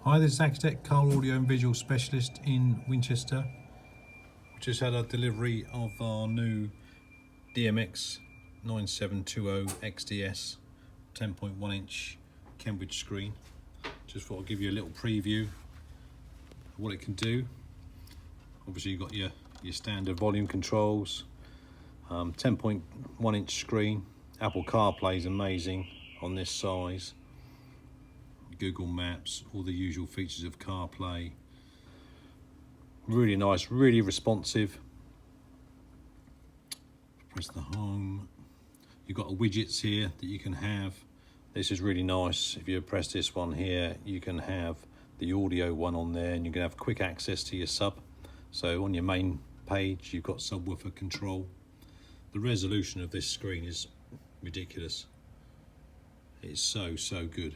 Hi, this is Architect, car audio and visual specialist in Winchester. We just had a delivery of our new DMX-9720XDS 10.1 inch Kenwood screen. Just thought I'd give you a little preview of what it can do. Obviously you've got your standard volume controls, 10.1 inch screen, Apple CarPlay is amazing on this size. Google Maps, all the usual features of CarPlay. Really nice, really responsive. Press the home. You've got widgets here that you can have. This is really nice. If you press this one here, you can have the audio one on there, and you can have quick access to your sub. So on your main page, you've got subwoofer control. The resolution of this screen is ridiculous. It's so good.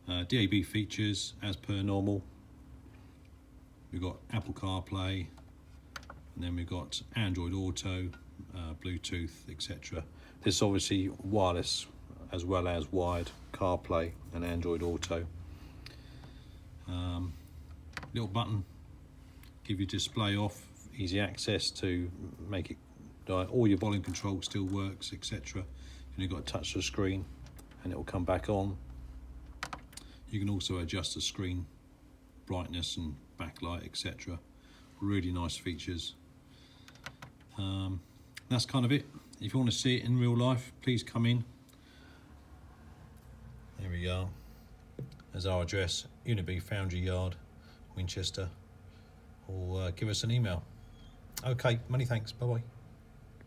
DAB features as per normal. We've got Apple CarPlay, and then we've got Android Auto, Bluetooth, etc. This is obviously wireless as well as wired CarPlay and Android Auto. Little button, give you display off, easy access to make it, all your volume control still works, etc. And you've got to touch the screen and it will come back on. You can also adjust the screen brightness and backlight, etc. Really nice features. That's kind of it. If you want to see it in real life, please come in. There we go. There's our address, Unit B, Foundry Yard, Winchester. Or give us an email. Okay, many thanks. Bye-bye.